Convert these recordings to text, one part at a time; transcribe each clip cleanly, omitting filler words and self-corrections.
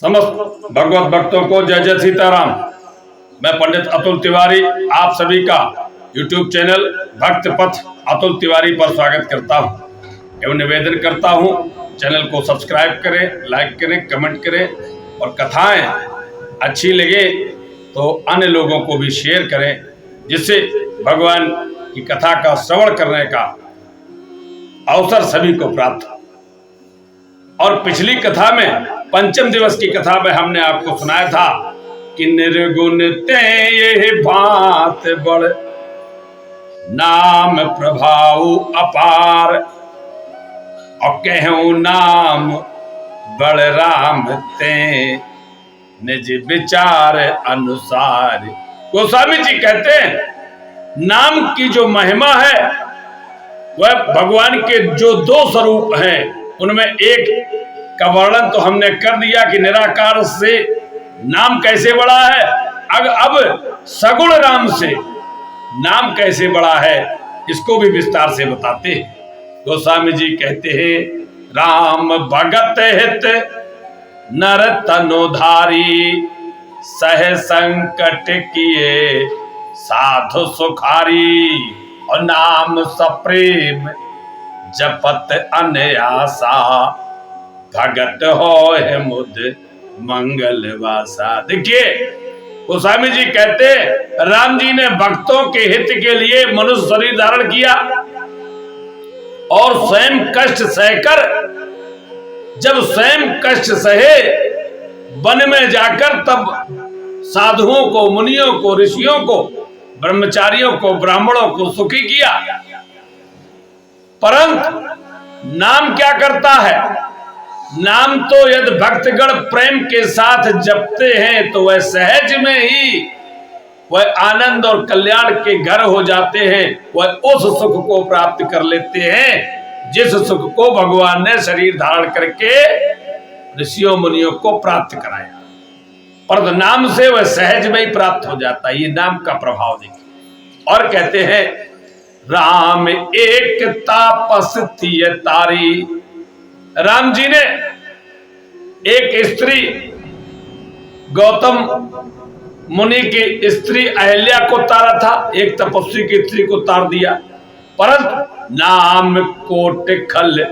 समस्त भगवत भक्तों को जय जय सीताराम। मैं पंडित अतुल तिवारी आप सभी का YouTube चैनल भक्त पथ अतुल तिवारी पर स्वागत करता हूं एवं निवेदन करता हूं चैनल को सब्सक्राइब करें, लाइक करें, कमेंट करें और कथाएं अच्छी लगे तो अन्य लोगों को भी शेयर करें, जिससे भगवान की कथा का श्रवण करने का अवसर सभी को प्राप्त हो। और पिछली कथा में पंचम दिवस की कथा में हमने आपको सुनाया था कि निर्गुण ते ये भांत बड़ नाम प्रभाव अपार और कहूं नाम बलराम ते निज विचार अनुसार। गोस्वामी जी कहते हैं नाम की जो महिमा है वह भगवान के जो दो स्वरूप हैं उनमें एक का वर्णन तो हमने कर दिया कि निराकार से नाम कैसे बड़ा है। अब सगुण राम से नाम कैसे बड़ा है इसको भी विस्तार से बताते हैं। गोस्वामी जी कहते हैं राम भगत हित नर तनोधारी सह संकट किए साधु सुखारी और नाम सप्रेम जपत अनयासा भगत हो है मुद मंगल वासा। देखिए गोस्वामी जी कहते राम जी ने भक्तों के हित के लिए मनुष्य शरीर धारण किया और स्वयं कष्ट सहकर, जब स्वयं कष्ट सहे वन में जाकर तब साधुओं को, मुनियों को, ऋषियों को, ब्रह्मचारियों को, ब्राह्मणों को सुखी किया। परंतु नाम क्या करता है? नाम तो यदि भक्तगण प्रेम के साथ जपते हैं तो वह सहज में ही वह आनंद और कल्याण के घर हो जाते हैं। वह उस सुख को प्राप्त कर लेते हैं जिस सुख को भगवान ने शरीर धारण करके ऋषियों मुनियों को प्राप्त कराया, पर नाम से वह सहज में ही प्राप्त हो जाता है। ये नाम का प्रभाव देखिए। और कहते हैं राम एक तापस थी तारी। राम जी ने एक स्त्री गौतम मुनि की स्त्री अहल्या को तारा था, एक तपस्वी की स्त्री को तार दिया, परंतु नाम कोट खल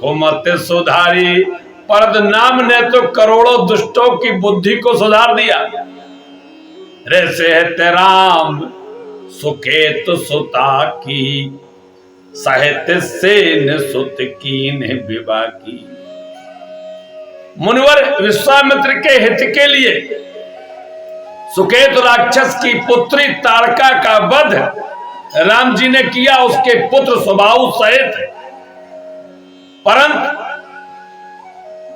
कुमत सुधारी। परंतु नाम ने तो करोड़ों दुष्टों की बुद्धि को सुधार दिया। रे से राम सुकेत सुता की साहित्य सेन सुत कीन विवाह की। मुनिवर विश्वामित्र के हित के लिए सुकेत राक्षस की पुत्री तारका का वध राम जी ने किया, उसके पुत्र स्वभाव सहित। परंतु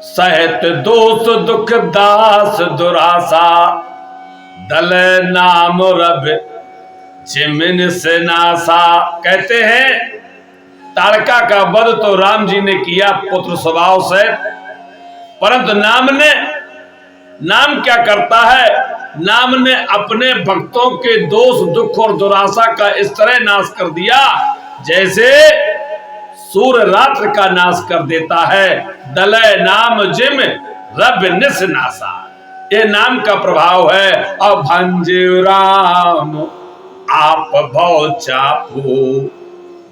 सहित दोष दुख दास दुरासा दल नाम रब जिमिन से नासा। कहते हैं तारका का वध तो राम जी ने किया पुत्र स्वभाव से, परंतु नाम क्या करता है? नाम ने अपने भक्तों के दोष दुख और दुराशा का इस तरह नाश कर दिया जैसे सूर्य रात्र का नाश कर देता है। दलय नाम जिम रब निस नासा। ये नाम का प्रभाव है। अब भंजे राम आप भव चापू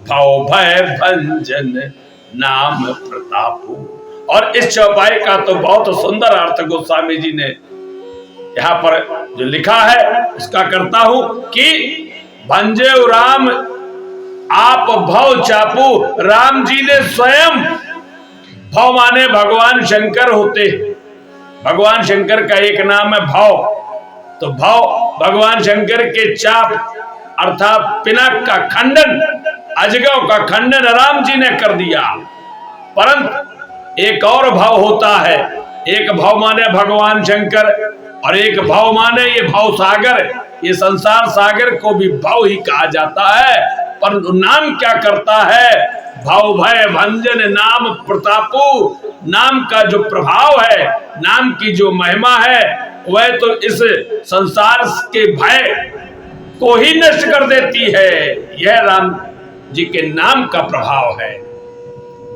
भव भय भंजन नाम प्रतापू। और इस चौपाई का तो बहुत सुंदर अर्थ गोस्वामी जी ने यहाँ पर जो लिखा है उसका करता हूं कि भंजे राम आप भव चापू। राम जी ने स्वयं, भव माने भगवान शंकर होते। भगवान शंकर का एक नाम है भव, तो भव भगवान शंकर के चाप अर्थात पिनाक का खंडन, अजगव का खंडन राम जी ने कर दिया। परंतु एक और भाव होता है, एक भाव माने भगवान शंकर और एक भाव माने ये भाव सागर। ये संसार सागर को भी भाव ही कहा जाता है। पर नाम क्या करता है? भाव भय भंजन नाम प्रतापू। नाम का जो प्रभाव है, नाम की जो महिमा है, वह तो इस संसार के भय को ही नष्ट कर देती है। यह राम जी के नाम का प्रभाव है।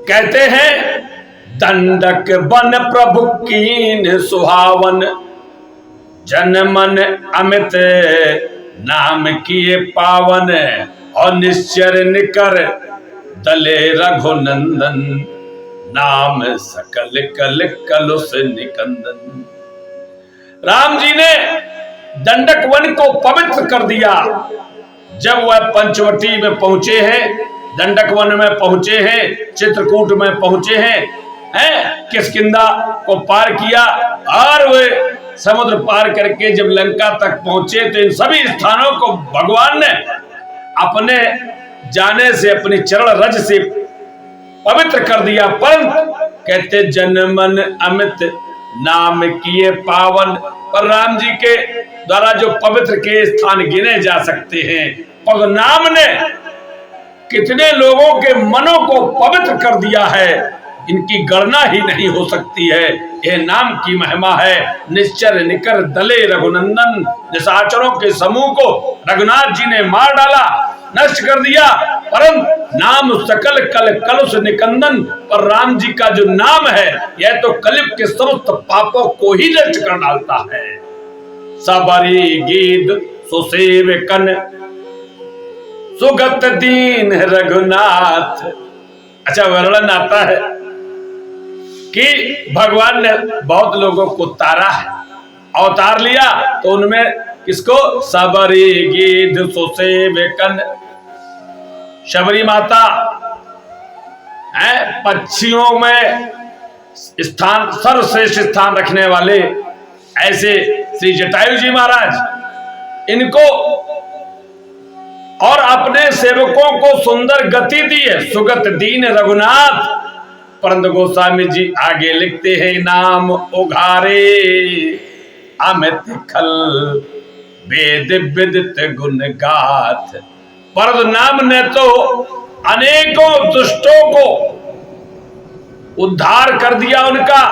कहते हैं दंडक बन प्रभु कीन सुहावन, जन मन अमित नाम किए पावन, और निश्चर निकर दले रघुनंदन, नाम सकल कल कलुष निकंदन। राम जी ने दंडक वन को पवित्र कर दिया। जब वह पंचवटी में पहुंचे हैं, दंडक वन में पहुंचे हैं, चित्रकूट में पहुंचे हैं, किष्किंधा को पार किया और वे समुद्र पार करके जब लंका तक पहुंचे तो इन सभी स्थानों को भगवान ने अपने जाने से, अपनी चरण रज से पवित्र कर दिया। पर कहते जन मन अमित नाम किए पावन, पर राम जी के द्वारा जो पवित्र के स्थान गिने जा सकते हैं, पर नाम ने कितने लोगों के मनों को पवित्र कर दिया है, इनकी गणना ही नहीं हो सकती है। यह नाम की महिमा है। निश्चर निकर दले रघुनंदन, निशाचरों के समूह को रघुनाथ जी ने मार डाला, नष्ट कर दिया। परंतु नाम सकल कल कलुष निकंदन, पर राम जी का जो नाम है यह तो कलिप के समस्त पापों को ही नष्ट कर डालता है। सबरी गीत सुसेवकन, सुगत दीन रघुनाथ। अच्छा, वर्णन आता है कि भगवान ने बहुत लोगों को तारा है, अवतार लिया, तो उनमें किसको? सबरी गीत सुसेवकन, शबरी माता है, पक्षियों में स्थान, सर्वश्रेष्ठ स्थान रखने वाले ऐसे श्री जटायु जी महाराज, इनको और अपने सेवकों को सुंदर गति दी है। सुगत दीन रघुनाथ। परंतु गोस्वामी जी आगे लिखते हैं, नाम उघारे अमित खल, वेद विदित गुण गाथ। परंतु नाम ने तो अनेकों दुष्टों को उद्धार कर दिया उनका।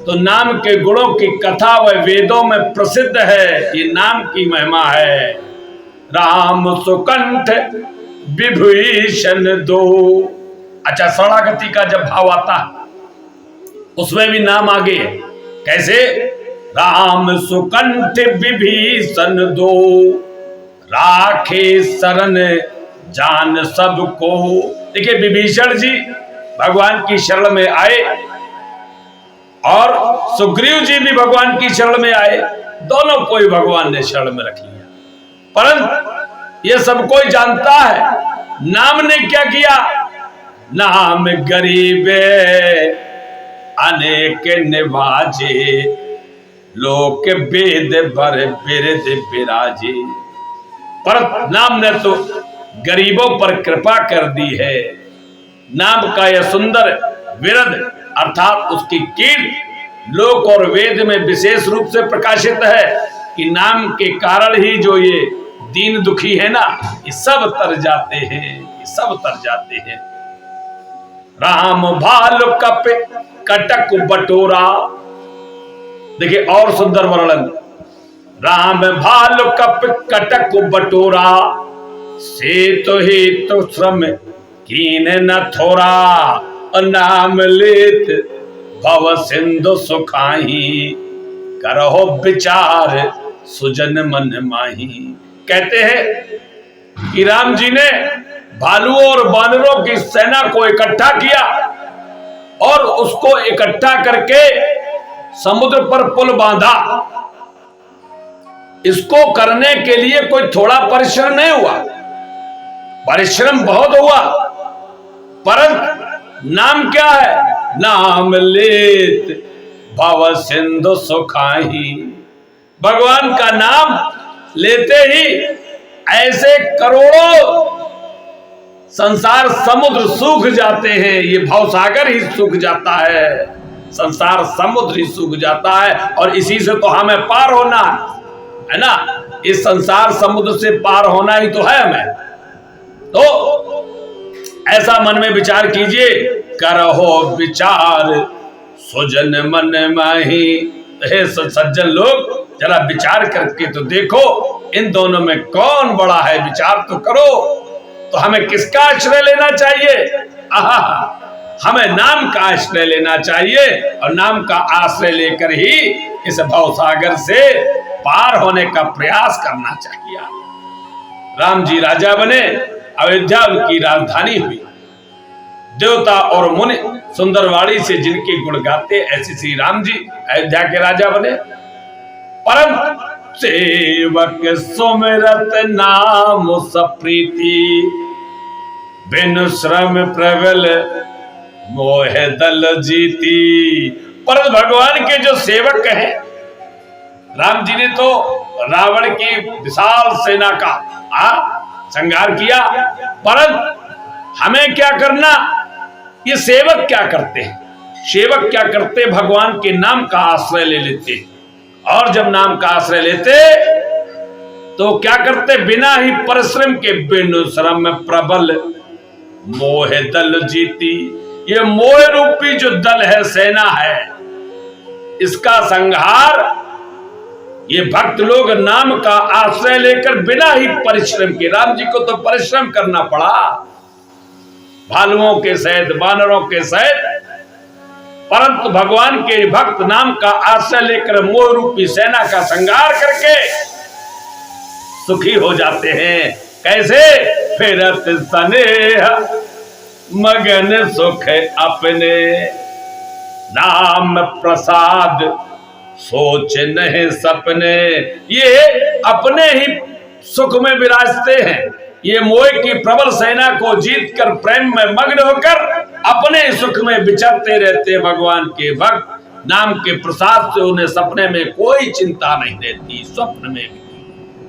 तो नाम के गुणों की कथा वह वेदों में प्रसिद्ध है। ये नाम की महिमा है। राम सुकंठ विभीषण दो। अच्छा, शरणागति का जब भाव आता उसमें भी नाम आगे है। कैसे? राम सुकंठ विभीषण दो, राखे शरण जान सबको। देखिए, विभीषण जी भगवान की शरण में आए और सुग्रीव जी भी भगवान की शरण में आए, दोनों को ही भगवान ने शरण में रख लिया। परंतु ये सब कोई जानता है नाम ने क्या किया। नाम गरीबे अनेक निवाजे, लोक वेद बर बिरद बिराजे। पर नाम ने तो गरीबों पर कृपा कर दी है। नाम का यह सुंदर विरद अर्थात उसकी कीर्ति लोक और वेद में विशेष रूप से प्रकाशित है कि नाम के कारण ही जो ये दीन दुखी है ना, ये सब तर जाते हैं, ये सब तर जाते हैं। राम भालु कप कटक बटोरा। देखिए और सुंदर वर्णन। राम भालु कप कटक बटोरा, से तो ही तो श्रम कीन न थोरा, नाम लेत भव सिंधु सुखाही, करहो विचार सुजन मन माही। कहते हैं कि राम जी ने भालुओं और बानरों की सेना को इकट्ठा किया और उसको इकट्ठा करके समुद्र पर पुल बांधा। इसको करने के लिए कोई थोड़ा परिश्रम नहीं हुआ, परिश्रम बहुत हुआ। परंतु नाम क्या है? नाम लेत भव सिंधु सुखाही। भगवान का नाम लेते ही ऐसे करोड़ों संसार समुद्र सूख जाते हैं। ये भवसागर ही सूख जाता है, संसार समुद्र ही सूख जाता है। और इसी से तो हमें पार होना है ना, इस संसार समुद्र से पार होना ही तो है हमें। तो ऐसा मन में विचार कीजिए, करहो विचार सुजन मन माही। हे सज्जन लोग, जरा विचार करके तो देखो इन दोनों में कौन बड़ा है, विचार तो करो। तो हमें किसका आश्रय लेना चाहिए? आहा, हमें नाम का आश्रय लेना चाहिए और नाम का आश्रय लेकर ही इस भवसागर से पार होने का प्रयास करना चाहिए। राम जी राजा बने, अयोध्या उनकी राजधानी हुई। देवता और मुनि सुंदरवाड़ी से जिनके गुण गाते, ऐसे श्री राम जी अयोध्या के राजा बने। परम सेवक सुमिरत नाम सप्रीति, बिनु श्रम प्रबल मोह दल जीती। पर भगवान के जो सेवक हैं, राम जी ने तो रावण की विशाल सेना का संहार किया, परंतु हमें क्या करना, ये सेवक क्या करते हैं? सेवक क्या करते? भगवान के नाम का आश्रय ले लेते, और जब नाम का आश्रय लेते तो क्या करते? बिना ही परिश्रम के, बिनु श्रम प्रबल मोह दल जीती। ये मोह रूपी जो दल है, सेना है, इसका संहार ये भक्त लोग नाम का आश्रय लेकर बिना ही परिश्रम के, राम जी को तो परिश्रम करना पड़ा, भालुओं के सहित, वानरों के सहित, परंतु भगवान के भक्त नाम का आश्रय लेकर मोह रूपी सेना का संहार करके सुखी हो जाते हैं। कैसे? फिरत स्नेह मगन सुख अपने, नाम प्रसाद सोच नहीं सपने। ये अपने ही सुख में विराजते हैं। ये मोह की प्रबल सेना को जीतकर प्रेम में मग्न होकर अपने सुख में विचरते रहते। भगवान के भक्त नाम के प्रसाद से उन्हें सपने में कोई चिंता नहीं रहती, स्वप्न में भी।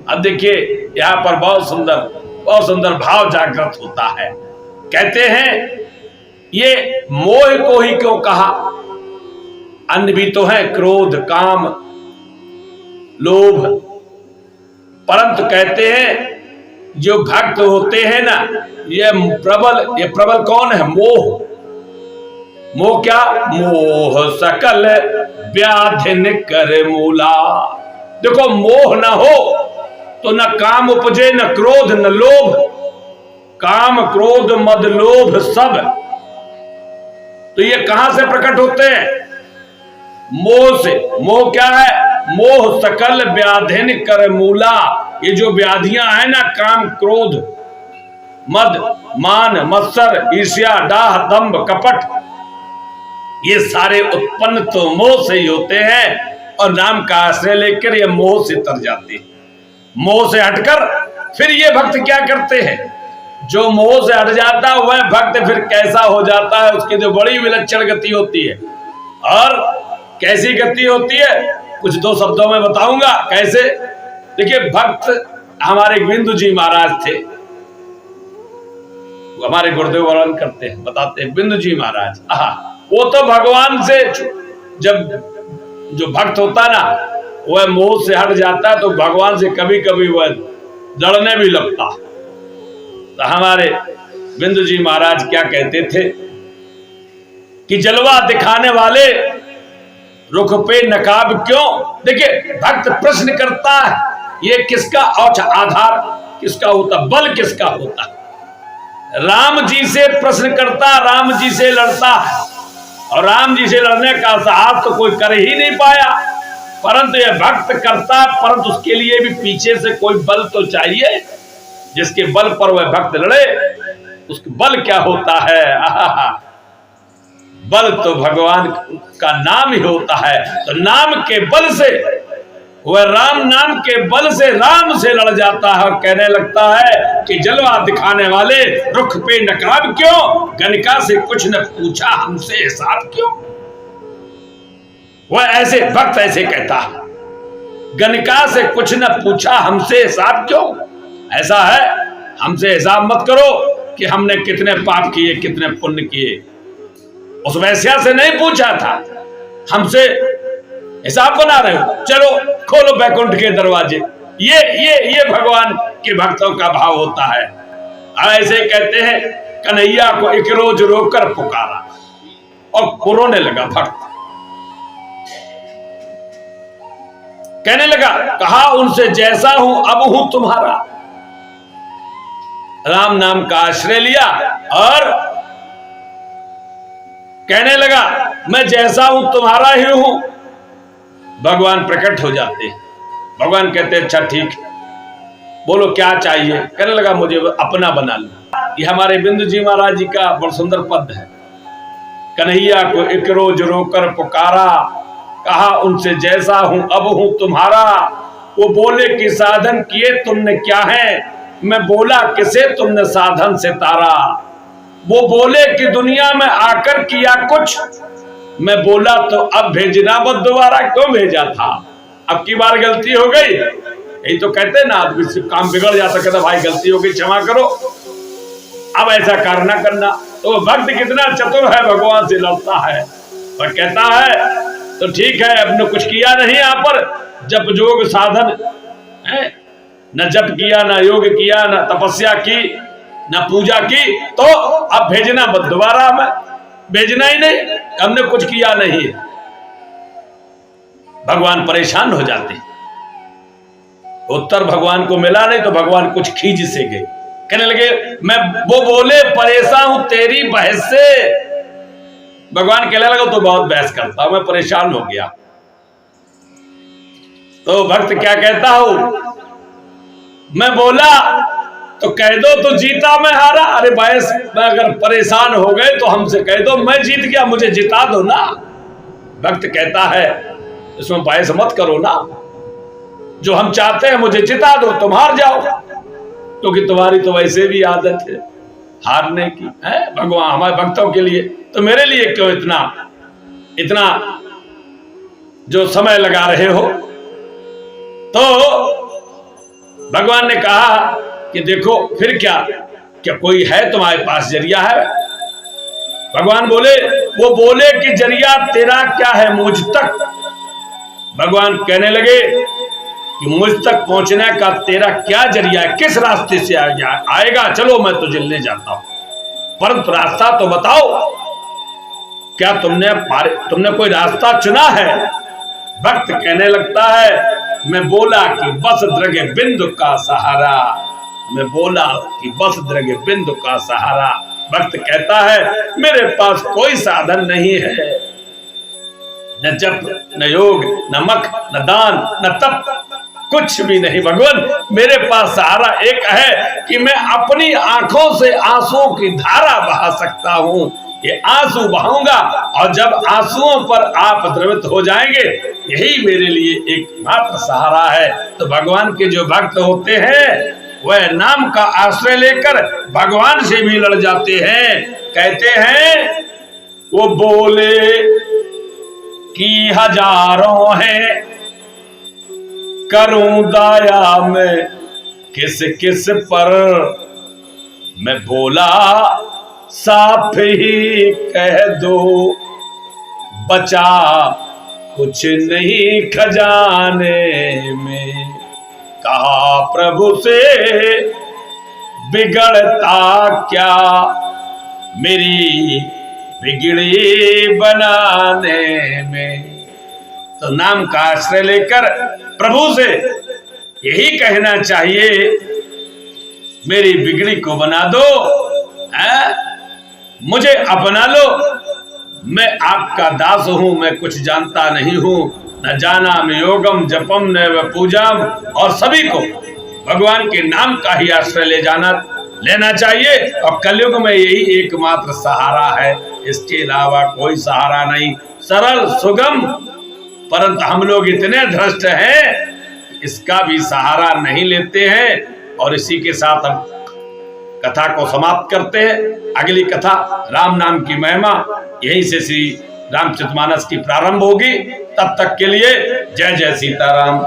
अब देखिए यहाँ पर बहुत सुंदर भाव जागृत होता है। कहते हैं ये मोह को ही क्यों कहा? अन्य भी तो है, क्रोध, काम, लोभ, परंतु कहते हैं जो भक्त होते हैं ना, ये प्रबल कौन है? मोह। मोह क्या? मोह सकल व्याधिन कर मूला। देखो, मोह ना हो तो न काम उपजे, न क्रोध, न लोभ। काम, क्रोध, मद, लोभ सब तो ये कहां से प्रकट होते हैं? मोह से। मोह क्या है? मोह सकल व्याधिन कर मूला। ये जो व्याधियां हैं ना, काम, क्रोध, मद, मान, मत्सर, ईर्ष्या, डाह, दंभ, कपट, ये सारे उत्पन्न तो मोह से ही होते हैं। और नाम का आश्रय लेकर ये मोह से तर जाते हैं। मोह से हटकर फिर ये भक्त क्या करते हैं? जो मोह से हट जाता है वह भक्त फिर कैसा हो जाता है, उसकी तो बड़ी विलक्षण गति होती है। और कैसी गति होती है, कुछ दो शब्दों में बताऊंगा कैसे। देखिए, भक्त हमारे बिंदु जी महाराज थे, हमारे गुरुदेव वर्णन करते हैं, बताते हैं। बिंदु जी महाराज, वो तो भगवान से, जब जो भक्त होता ना वह मोह से हट जाता है तो भगवान से कभी कभी वह लड़ने भी लगता। तो हमारे बिंदु जी महाराज क्या कहते थे कि जलवा दिखाने वाले रुख पे नकाब क्यों? देखिए, भक्त प्रश्न करता है, ये किसका आधार किसका होता, बल किसका होता? राम जी से प्रश्न करता, राम जी से लड़ता है, और राम जी से लड़ने का साहस तो कोई कर ही नहीं पाया, परंतु यह भक्त करता, परंतु उसके लिए भी पीछे से कोई बल तो चाहिए जिसके बल पर वह भक्त लड़े। उसके बल क्या होता है? बल तो भगवान का नाम ही होता है। तो नाम के बल से वह, राम नाम के बल से राम से लड़ जाता है और कहने लगता है कि जलवा दिखाने वाले रुख पे नकाब क्यों? गणिका से कुछ न पूछा, हमसे हिसाब क्यों? वह ऐसे भक्त ऐसे कहता है, गणिका से कुछ न पूछा, हमसे हिसाब क्यों? ऐसा है, हमसे हिसाब मत करो कि हमने कितने पाप किए, कितने पुण्य किए। उस वैश्या से नहीं पूछा था, हमसे हिसाब बना रहे हो, चलो खोलो बैकुंठ के दरवाजे। ये भगवान के भक्तों का भाव होता है। ऐसे कहते हैं, कन्हैया को एक रोज रोकर पुकारा और रोने लगा भक्त। कहने लगा, कहा उनसे जैसा हूं अब हूं तुम्हारा। राम नाम का आश्रय लिया और कहने लगा मैं जैसा हूं तुम्हारा ही हूं। भगवान प्रकट हो जाते हैं। भगवान कहते अच्छा ठीक, बोलो क्या चाहिए। कहने लगा मुझे अपना बना लो। ये हमारे बिंदु जी महाराज जी का बड़ा सुंदर पद है। कन्हैया को एक रोज रोकर पुकारा, कहा उनसे जैसा हूं अब हूं तुम्हारा। वो बोले कि साधन किए तुमने क्या है, मैं बोला किसे तुमने साधन से तारा। वो बोले कि दुनिया में आकर किया कुछ, मैं बोला तो अब भेजना मत दोबारा, क्यों भेजा था, अब की बार गलती हो गई। यही तो कहते हैं ना, आदमी काम बिगड़ जाता, कहता भाई गलती हो गई क्षमा करो, अब ऐसा कार्य ना करना। तो भक्त कितना चतुर है, भगवान से लड़ता है और कहता है तो ठीक है, अब ने कुछ किया नहीं यहाँ पर, जप जोग साधन है, न जप किया, न योग किया, न तपस्या की, न पूजा की, तो अब भेजना मत दोबारा, हमें भेजना ही नहीं, हमने कुछ किया नहीं है। भगवान परेशान हो जाते। उत्तर भगवान को मिला नहीं तो भगवान कुछ खींच से गए। कहने लगे मैं, वो बोले परेशान हूं तेरी बहस से। भगवान कहने लगा तो बहुत बहस करता हूं, मैं परेशान हो गया। तो भक्त क्या कहता हूं, मैं बोला तो कह दो तो जीता मैं हारा। अरे बहस में अगर परेशान हो गए तो हमसे कह दो मैं जीत गया, मुझे जिता दो ना। भक्त कहता है इसमें बहस मत करो ना, जो हम चाहते हैं मुझे जिता दो, तुम हार जाओ, क्योंकि तुम्हारी तो वैसे भी आदत है हारने की है। भगवान हमारे भक्तों के लिए, तो मेरे लिए क्यों इतना जो समय लगा रहे हो। तो भगवान ने कहा कि देखो फिर क्या कोई है तुम्हारे पास जरिया है। भगवान बोले, वो बोले कि जरिया तेरा क्या है मुझ तक। भगवान कहने लगे कि मुझ तक पहुंचने का तेरा क्या जरिया है, किस रास्ते से आएगा, चलो मैं तुझे ले जाता हूं, परंतु रास्ता तो बताओ, क्या तुमने कोई रास्ता चुना है। भक्त कहने लगता है मैं बोला कि बस द्रगे बिंदु का सहारा, मैं बोला कि बस द्रगे बिंदु का सहारा। भक्त कहता है मेरे पास कोई साधन नहीं है, न जप न योग न मख न दान न तप, कुछ भी नहीं भगवान। मेरे पास सहारा एक है कि मैं अपनी आंखों से आंसुओं की धारा बहा सकता हूं। ये आंसू बहाऊंगा और जब आंसुओं पर आप द्रवित हो जाएंगे, यही मेरे लिए एकमात्र सहारा है। तो भगवान के जो भक्त होते हैं वह नाम का आश्रय लेकर भगवान से भी लड़ जाते हैं। कहते हैं वो बोले कि हजारों हैं करूं दया में किस किस पर, मैं बोला साफ ही कह दो बचा कुछ नहीं खजाने में। कहा प्रभु से बिगड़ता क्या मेरी बिगड़ी बनाने में। तो नाम का आश्रय लेकर प्रभु से यही कहना चाहिए मेरी बिगड़ी को बना दो, मुझे अपना लो, मैं आपका दास हूं, मैं कुछ जानता नहीं हूं, न जाना में योगम जपम न पूजाम। और सभी को भगवान के नाम का ही आश्रय लेना चाहिए, और कलयुग में यही एकमात्र सहारा है, इसके अलावा कोई सहारा नहीं। सरल सुगम, परंतु हम लोग इतने भ्रष्ट हैं इसका भी सहारा नहीं लेते हैं। और इसी के साथ हम कथा को समाप्त करते हैं। अगली कथा राम नाम की महिमा यहीं से श्री रामचरितमानस की प्रारंभ होगी। तब तक के लिए जय जय सीताराम।